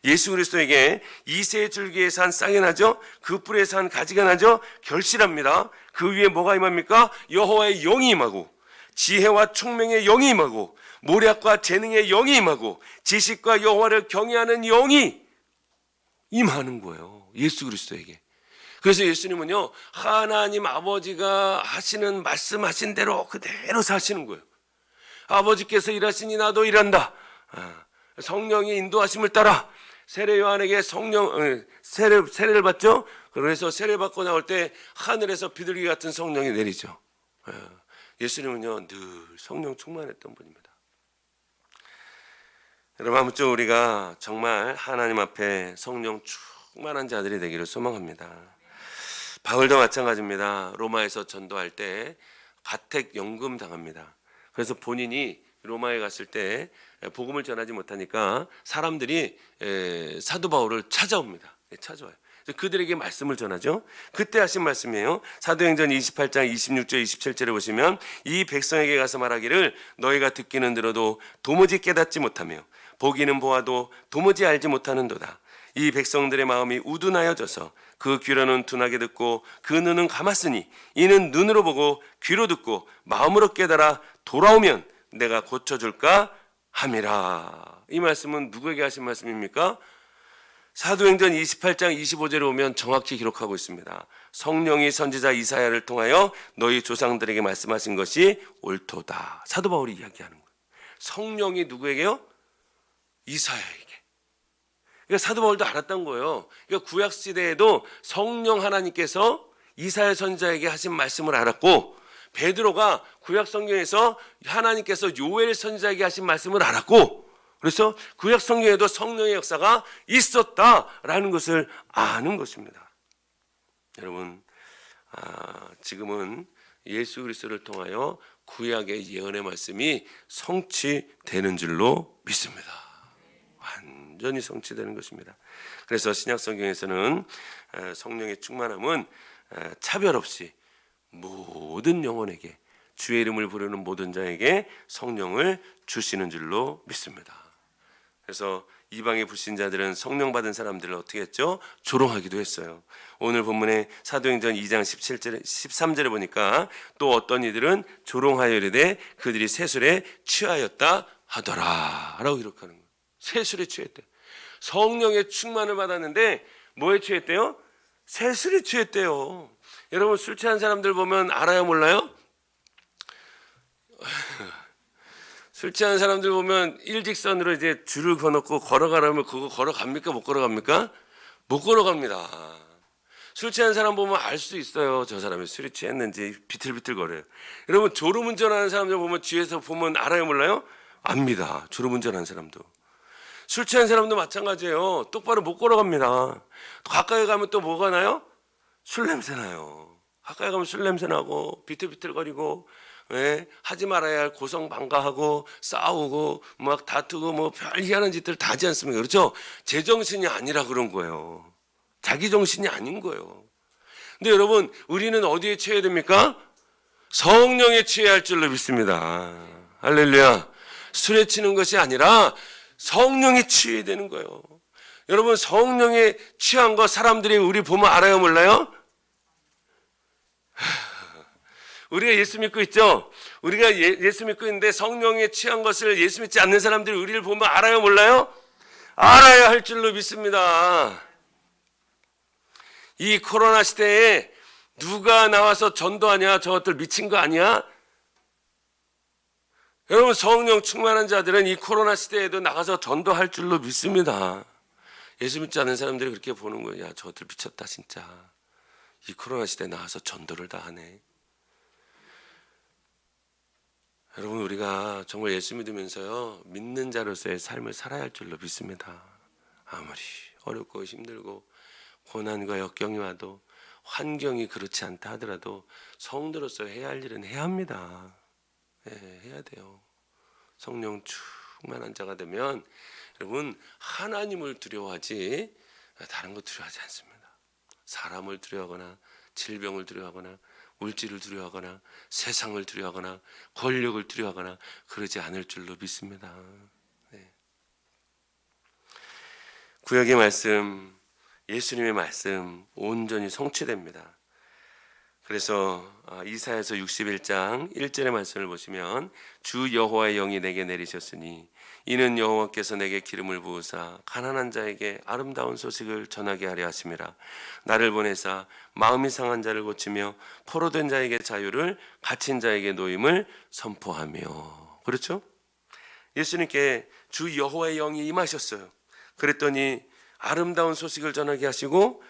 예수 그리스도에게 이 새 줄기에서 한 싹이 나죠. 그 뿌리에서 한 가지가 나죠. 결실합니다. 그 위에 뭐가 임합니까? 여호와의 영이 임하고 지혜와 총명의 영이 임하고 모략과 재능의 영이 임하고 지식과 여호와를 경외하는 영이 임하는 거예요. 예수 그리스도에게. 그래서 예수님은요, 하나님 아버지가 하시는 말씀하신 대로 그대로 사시는 거예요. 아버지께서 일하시니 나도 일한다. 성령의 인도하심을 따라 세례 요한에게 세례를 받죠. 그래서 세례 받고 나올 때 하늘에서 비둘기 같은 성령이 내리죠. 예수님은요, 늘 성령 충만했던 분입니다. 여러분, 아무쪼록 우리가 정말 하나님 앞에 성령 충만한 자들이 되기를 소망합니다. 바울도 마찬가지입니다. 로마에서 전도할 때 가택 연금 당합니다. 그래서 본인이 로마에 갔을 때 복음을 전하지 못하니까 사람들이 사도 바울을 찾아옵니다. 찾아와요. 그들에게 말씀을 전하죠. 그때 하신 말씀이에요. 사도행전 28장 26절 27절에 보시면 이 백성에게 가서 말하기를 너희가 듣기는 들어도 도무지 깨닫지 못하며 보기는 보아도 도무지 알지 못하는도다. 이 백성들의 마음이 우둔하여져서 그 귀로는 둔하게 듣고 그 눈은 감았으니 이는 눈으로 보고 귀로 듣고 마음으로 깨달아 돌아오면 내가 고쳐줄까 함이라. 이 말씀은 누구에게 하신 말씀입니까? 사도행전 28장 25절에 오면 정확히 기록하고 있습니다. 성령이 선지자 이사야를 통하여 너희 조상들에게 말씀하신 것이 옳도다. 사도 바울이 이야기하는 거예요. 성령이 누구에게요? 이사야에게. 그러니까 사도 바울도 알았던 거예요. 그러니까 구약 시대에도 성령 하나님께서 이사야 선지자에게 하신 말씀을 알았고, 베드로가 구약 성경에서 하나님께서 요엘 선지자에게 하신 말씀을 알았고, 그래서 구약 성경에도 성령의 역사가 있었다라는 것을 아는 것입니다. 여러분, 지금은 예수 그리스도를 통하여 구약의 예언의 말씀이 성취되는 줄로 믿습니다. 완전히 성취되는 것입니다. 그래서 신약 성경에서는 성령의 충만함은 차별 없이 모든 영혼에게, 주의 이름을 부르는 모든 자에게 성령을 주시는 줄로 믿습니다. 그래서 이방의 불신자들은 성령 받은 사람들을 어떻게 했죠? 조롱하기도 했어요. 오늘 본문에 사도행전 2장 17절에 13절에 보니까 또 어떤 이들은 조롱하여 이르되 그들이 세술에 취하였다 하더라라고 기록하는 거예요. 세술에 취했대. 성령의 충만을 받았는데 뭐에 취했대요? 세술에 취했대요. 여러분 술 취한 사람들 보면 알아요, 몰라요? 술 취한 사람들 보면 일직선으로 이제 줄을 그어놓고 걸어가라면 그거 걸어갑니까? 못 걸어갑니까? 못 걸어갑니다. 술 취한 사람 보면 알 수 있어요. 저 사람이 술이 취했는지 비틀비틀 거려요. 여러분 졸음운전하는 사람들 보면 뒤에서 보면 알아요, 몰라요? 압니다. 졸음운전하는 사람도. 술 취한 사람도 마찬가지예요. 똑바로 못 걸어갑니다. 가까이 가면 또 뭐가 나요? 술 냄새 나요. 가까이 가면 술 냄새 나고 비틀비틀거리고, 예? 하지 말아야 할 고성방가하고 싸우고 막 다투고 뭐 별 희한한 짓들 다 하지 않습니까? 그렇죠? 제정신이 아니라 그런 거예요. 자기 정신이 아닌 거예요. 근데 여러분 우리는 어디에 취해야 됩니까? 성령에 취해야 할 줄로 믿습니다. 할렐루야. 술에 취는 것이 아니라 성령에 취해야 되는 거예요. 여러분 성령에 취한 거 사람들이 우리 보면 알아요, 몰라요? 우리가 예수 믿고 있죠? 우리가 예수 믿고 있는데 성령에 취한 것을 예수 믿지 않는 사람들이 우리를 보면 알아요, 몰라요? 알아야 할 줄로 믿습니다. 이 코로나 시대에 누가 나와서 전도하냐? 저것들 미친 거 아니야? 여러분 성령 충만한 자들은 이 코로나 시대에도 나가서 전도할 줄로 믿습니다. 예수 믿지 않는 사람들이 그렇게 보는 거야. 야, 저것들 미쳤다 진짜. 이 코로나 시대에 나와서 전도를 다 하네. 여러분 우리가 정말 예수 믿으면서요 믿는 자로서의 삶을 살아야 할 줄로 믿습니다. 아무리 어렵고 힘들고 고난과 역경이 와도 환경이 그렇지 않다 하더라도 성도로서 해야 할 일은 해야 합니다. 네, 해야 돼요. 성령 충만한 자가 되면 여러분 하나님을 두려워하지 다른 거 두려워하지 않습니다. 사람을 두려워하거나 질병을 두려워하거나 물질을 두려워하거나 세상을 두려워하거나 권력을 두려워하거나 그러지 않을 줄로 믿습니다. 네. 구약의 말씀, 예수님의 말씀 온전히 성취됩니다. 그래서 이사야서 61장 1절의 말씀을 보시면 주 여호와의 영이 내게 내리셨으니 이는 여호와께서 내게 기름을 부으사 가난한 자에게 아름다운 소식을 전하게 하려 하심이라. 나를 보내사 마음이 상한 자를 고치며 포로된 자에게 자유를 갇힌 자에게 노임을 선포하며. 그렇죠? 예수님께 주 여호와의 영이 임하셨어요. 그랬더니 아름다운 소식을 전하게 하시고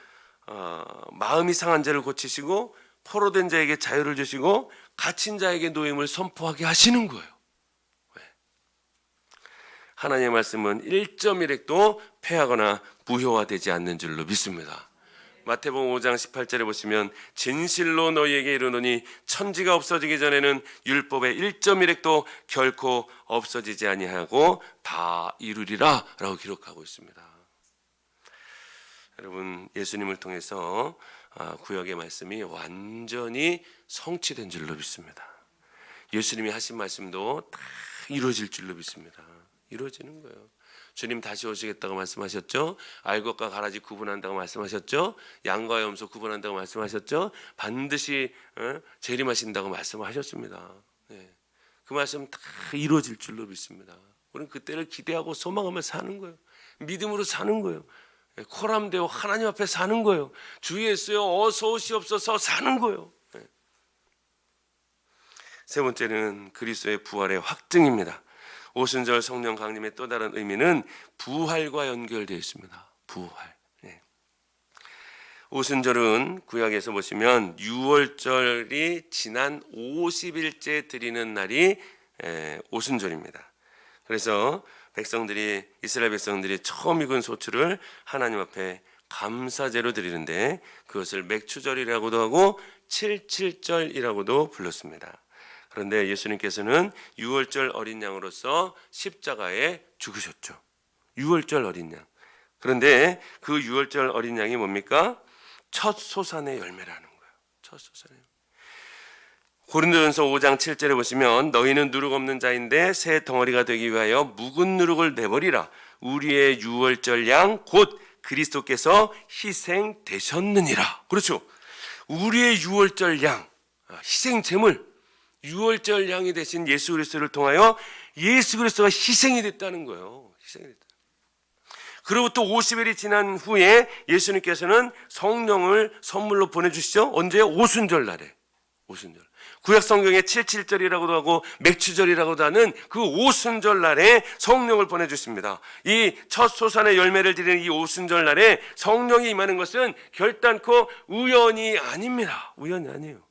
마음이 상한 자를 고치시고 포로된 자에게 자유를 주시고 갇힌 자에게 노임을 선포하게 하시는 거예요. 왜? 하나님의 말씀은 1.1핵도 폐하거나 무효화되지 않는 줄로 믿습니다. 마태복음 5장 18절에 보시면 진실로 너희에게 이르노니 천지가 없어지기 전에는 율법의 1.1핵도 결코 없어지지 아니하고 다 이루리라 라고 기록하고 있습니다. 여러분 예수님을 통해서 구약의 말씀이 완전히 성취된 줄로 믿습니다. 예수님이 하신 말씀도 다 이루어질 줄로 믿습니다. 이루어지는 거예요. 주님 다시 오시겠다고 말씀하셨죠. 알것과 가라지 구분한다고 말씀하셨죠. 양과 염소 구분한다고 말씀하셨죠. 반드시 재림하신다고 말씀하셨습니다. 네. 그 말씀 다 이루어질 줄로 믿습니다. 우리는 그때를 기대하고 소망하며 사는 거예요. 믿음으로 사는 거예요. 코람되어 하나님 앞에 사는 거예요. 주 예수여 어서 오시옵소서 사는 거예요. 네. 세 번째는 그리스도의 부활의 확증입니다. 오순절 성령 강림의 또 다른 의미는 부활과 연결되어 있습니다. 부활. 네. 오순절은 구약에서 보시면 6월절이 지난 50일째 드리는 날이 오순절입니다. 그래서 이스라엘 백성들이 처음 익은 소출을 하나님 앞에 감사제로 드리는데 그것을 맥추절이라고도 하고 77절이라고도 불렀습니다. 그런데 예수님께서는 6월절 어린 양으로서 십자가에 죽으셨죠. 6월절 어린 양. 그런데 그 6월절 어린 양이 뭡니까? 첫 소산의 열매라는 거예요. 첫 소산의 열매. 고린도전서 5장 7절에 보시면 너희는 누룩 없는 자인데 새 덩어리가 되기 위하여 묵은 누룩을 내버리라. 우리의 6월절 양 곧 그리스도께서 희생되셨느니라. 그렇죠. 우리의 6월절 양 희생 제물 유월절 양이 되신 예수 그리스도를 통하여 예수 그리스도가 희생이 됐다는 거예요. 희생이 됐다. 그로부터 50일이 지난 후에 예수님께서는 성령을 선물로 보내주시죠. 언제? 오순절 날에. 오순절. 구약 성경에 77절이라고도 하고 맥추절이라고도 하는 그 오순절 날에 성령을 보내주십니다. 이 첫 소산의 열매를 드리는 이 오순절 날에 성령이 임하는 것은 결단코 우연이 아닙니다. 우연이 아니에요.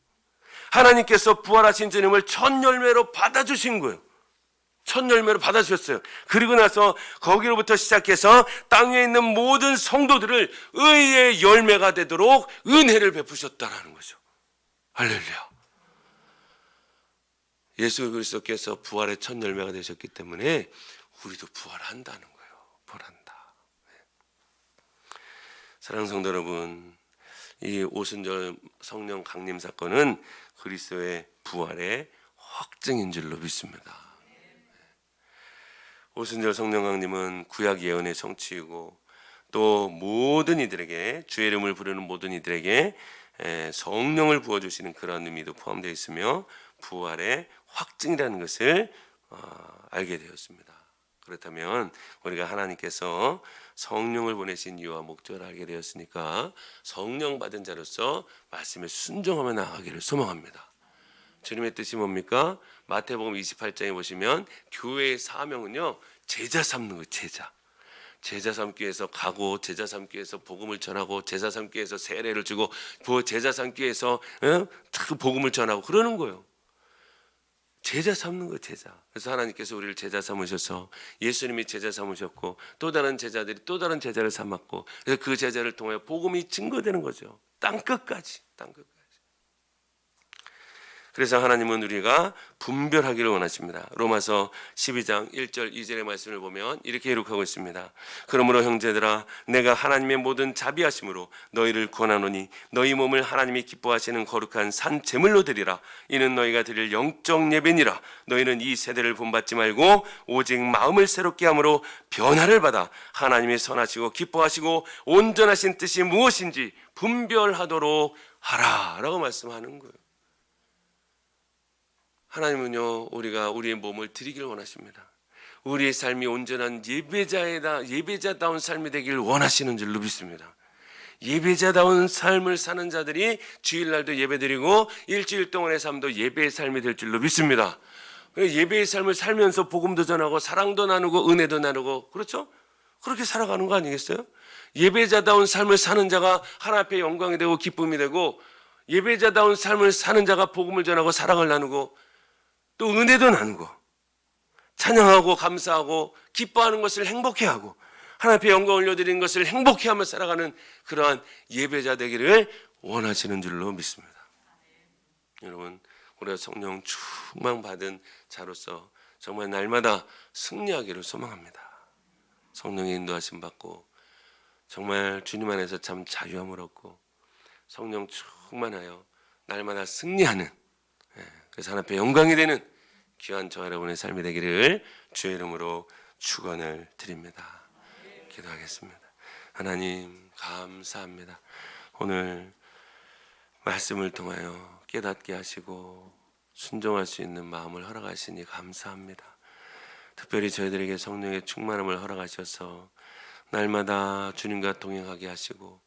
하나님께서 부활하신 주님을 첫 열매로 받아주신 거예요. 첫 열매로 받아주셨어요. 그리고 나서 거기로부터 시작해서 땅에 있는 모든 성도들을 의의 열매가 되도록 은혜를 베푸셨다라는 거죠. 할렐루야. 예수 그리스도께서 부활의 첫 열매가 되셨기 때문에 우리도 부활한다는 거예요. 부활한다. 사랑하는 성도 여러분, 이 오순절 성령 강림 사건은 그리스도의 부활의 확증인 줄로 믿습니다. 오순절 성령 강림은 구약 예언의 성취이고 또 모든 이들에게, 주의 이름을 부르는 모든 이들에게 성령을 부어주시는 그런 의미도 포함되어 있으며 부활의 확증이라는 것을 알게 되었습니다. 그렇다면 우리가 하나님께서 성령을 보내신 이유와 목적을 알게 되었으니까 성령 받은 자로서 말씀에 순종하며 나아가기를 소망합니다. 주님의 뜻이 뭡니까? 마태복음 28장에 보시면 교회의 사명은요, 제자 삼는 거예요. 제자 삼기 위해서 가고, 제자 삼기 위해서 복음을 전하고, 제자 삼기 위해서 세례를 주고, 제자 삼기 위해서 복음을 전하고 그러는 거예요. 제자 삼는 거예요. 제자. 그래서 하나님께서 우리를 제자 삼으셔서 예수님이 제자 삼으셨고 또 다른 제자들이 또 다른 제자를 삼았고, 그래서 그 제자를 통해 복음이 증거되는 거죠. 땅끝까지. 그래서 하나님은 우리가 분별하기를 원하십니다. 로마서 12장 1절 2절의 말씀을 보면 이렇게 기록하고 있습니다. 그러므로 형제들아, 내가 하나님의 모든 자비하심으로 너희를 권하노니 너희 몸을 하나님이 기뻐하시는 거룩한 산 제물로 드리라. 이는 너희가 드릴 영적 예배니라. 너희는 이 세대를 본받지 말고 오직 마음을 새롭게 함으로 변화를 받아 하나님의 선하시고 기뻐하시고 온전하신 뜻이 무엇인지 분별하도록 하라 라고 말씀하는 거예요. 하나님은요, 우리가 우리의 몸을 드리길 원하십니다. 우리의 삶이 온전한 예배자다운 삶이 되길 원하시는 줄로 믿습니다. 예배자다운 삶을 사는 자들이 주일날도 예배드리고 일주일 동안의 삶도 예배의 삶이 될 줄로 믿습니다. 예배의 삶을 살면서 복음도 전하고 사랑도 나누고 은혜도 나누고, 그렇죠? 그렇게 살아가는 거 아니겠어요? 예배자다운 삶을 사는 자가 하나님 앞에 영광이 되고 기쁨이 되고, 예배자다운 삶을 사는 자가 복음을 전하고 사랑을 나누고 또 은혜도 나누고 찬양하고 감사하고 기뻐하는 것을 행복해하고 하나님 앞에 영광 올려드리는 것을 행복해하며 살아가는 그러한 예배자 되기를 원하시는 줄로 믿습니다. 여러분, 우리가 성령 충만 받은 자로서 정말 날마다 승리하기를 소망합니다. 성령의 인도하심 받고 정말 주님 안에서 참 자유함을 얻고 성령 충만하여 날마다 승리하는, 그래서 하나님 앞에 영광이 되는 귀한 저와 여러분의 삶이 되기를 주의 이름으로 축원을 드립니다. 기도하겠습니다. 하나님 감사합니다. 오늘 말씀을 통하여 깨닫게 하시고 순종할 수 있는 마음을 허락하시니 감사합니다. 특별히 저희들에게 성령의 충만함을 허락하셔서 날마다 주님과 동행하게 하시고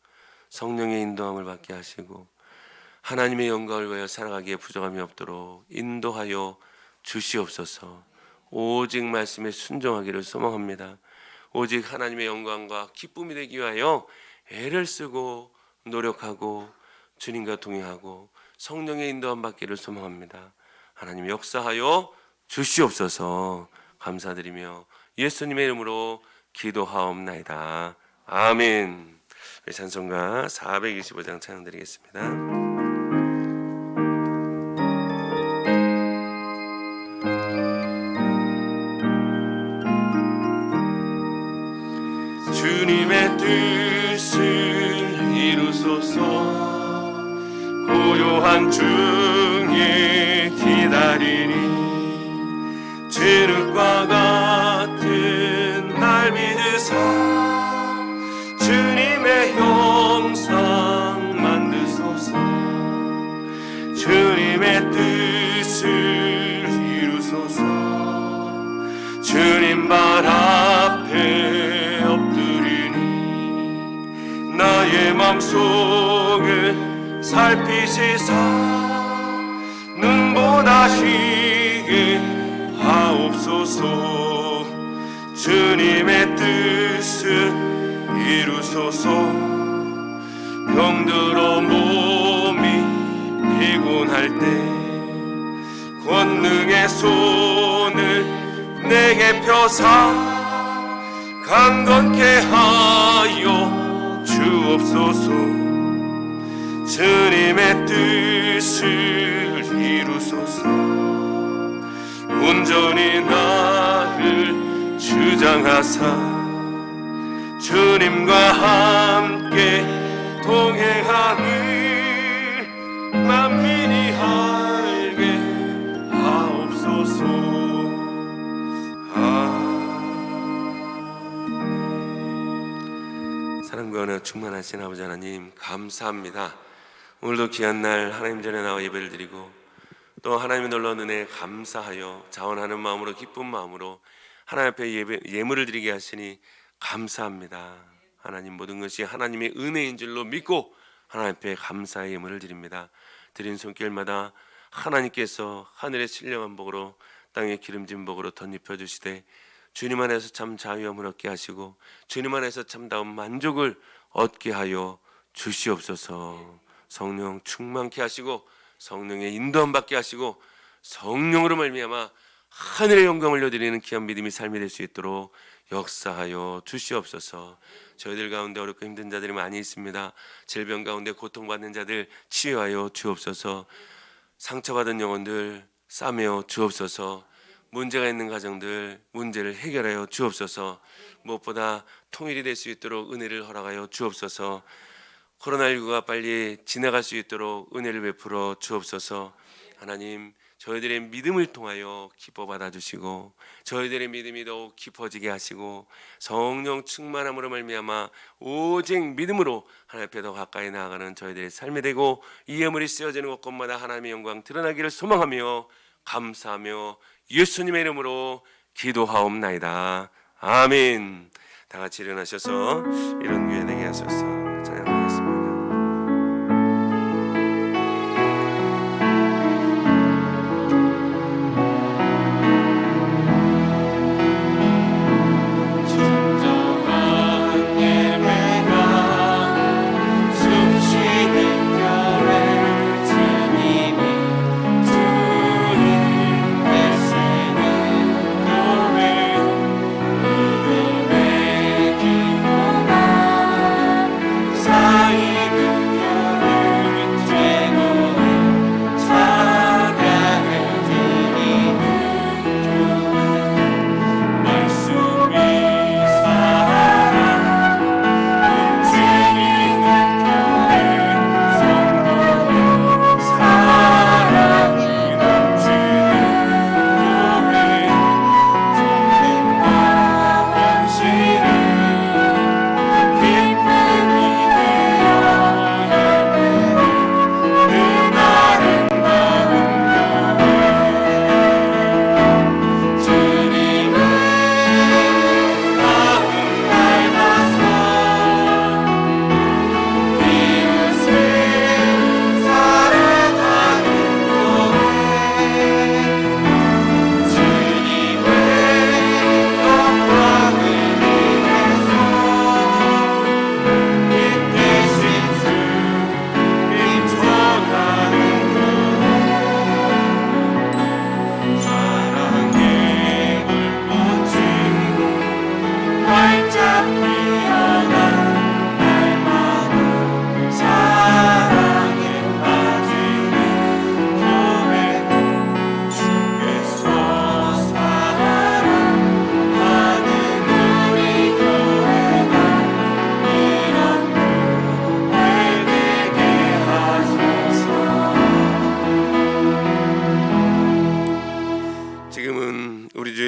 성령의 인도함을 받게 하시고 하나님의 영광을 위하여 살아가기에 부족함이 없도록 인도하여 주시옵소서. 오직 말씀에 순종하기를 소망합니다. 오직 하나님의 영광과 기쁨이 되기 위하여 애를 쓰고 노력하고 주님과 동행하고 성령의 인도함 받기를 소망합니다. 하나님 역사하여 주시옵소서. 감사드리며 예수님의 이름으로 기도하옵나이다. 아멘. 찬송가 425장 찬양드리겠습니다. 주님의 뜻을 이루소서. 고요한 중에 기다리니 진흙과 같은 날 믿으사 주님의 형상 만드소서. 주님의 뜻을 주님 발 앞에 엎드리니 나의 맘속을 살피시사 눈보다 시게 하옵소서. 주님의 뜻을 이루소서. 병들어 몸이 피곤할 때 권능의 손을 내게 펴사 강건케 하여 주옵소서. 주님의 뜻을 이루소서. 온전히 나를 주장하사 주님과 함께 동행하는 만민이 알게 하옵소서. 사랑과 은혜 충만하신 아버지 하나님, 감사합니다. 오늘도 귀한 날 하나님 전에 나와 예배를 드리고 또 하나님의 놀라운 은혜에 감사하여 자원하는 마음으로 기쁜 마음으로 하나님 앞에 예물을 드리게 하시니 감사합니다. 하나님, 모든 것이 하나님의 은혜인 줄로 믿고 하나님 앞에 감사의 예물을 드립니다. 드린 손길마다 하나님께서 하늘의 신령한 복으로 땅의 기름진 복으로 덧입혀 주시되 주님 안에서 참 자유함을 얻게 하시고 주님 안에서 참다운 만족을 얻게 하여 주시옵소서. 성령 충만케 하시고 성령의 인도함 받게 하시고 성령으로 말미암아 하늘의 영광을 올려드리는 귀한 믿음이 삶이 될 수 있도록 역사하여 주시옵소서. 저희들 가운데 어렵고 힘든 자들이 많이 있습니다. 질병 가운데 고통받는 자들 치유하여 주옵소서. 상처받은 영혼들 싸매어 주옵소서. 문제가 있는 가정들 문제를 해결하여 주옵소서. 무엇보다 통일이 될 수 있도록 은혜를 허락하여 주옵소서. 코로나19가 빨리 지나갈 수 있도록 은혜를 베풀어 주옵소서. 하나님, 저희들의 믿음을 통하여 기뻐 받아주시고 저희들의 믿음이 더욱 깊어지게 하시고 성령 충만함으로 말미암아 오직 믿음으로 하나님 앞에 더 가까이 나아가는 저희들의 삶이 되고 이 예물이 쓰여지는 곳곳마다 하나님의 영광 드러나기를 소망하며 감사하며 예수님의 이름으로 기도하옵나이다. 아멘. 다 같이 일어나셔서 이런 교회 되게 하소서. 찬양하겠습니다.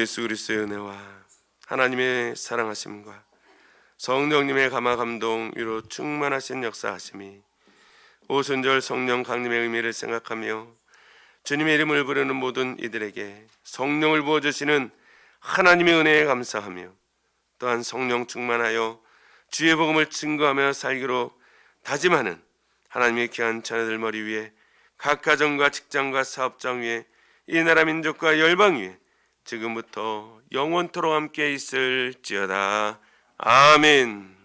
예수 그리스도의 은혜와 하나님의 사랑하심과 성령님의 감화 감동 위로 충만하신 역사하심이 오순절 성령 강림의 의미를 생각하며 주님의 이름을 부르는 모든 이들에게 성령을 부어주시는 하나님의 은혜에 감사하며 또한 성령 충만하여 주의 복음을 증거하며 살기로 다짐하는 하나님의 귀한 자녀들 머리 위에 각 가정과 직장과 사업장 위에 이 나라 민족과 열방 위에 지금부터 영원토록 함께 있을지어다. 아멘.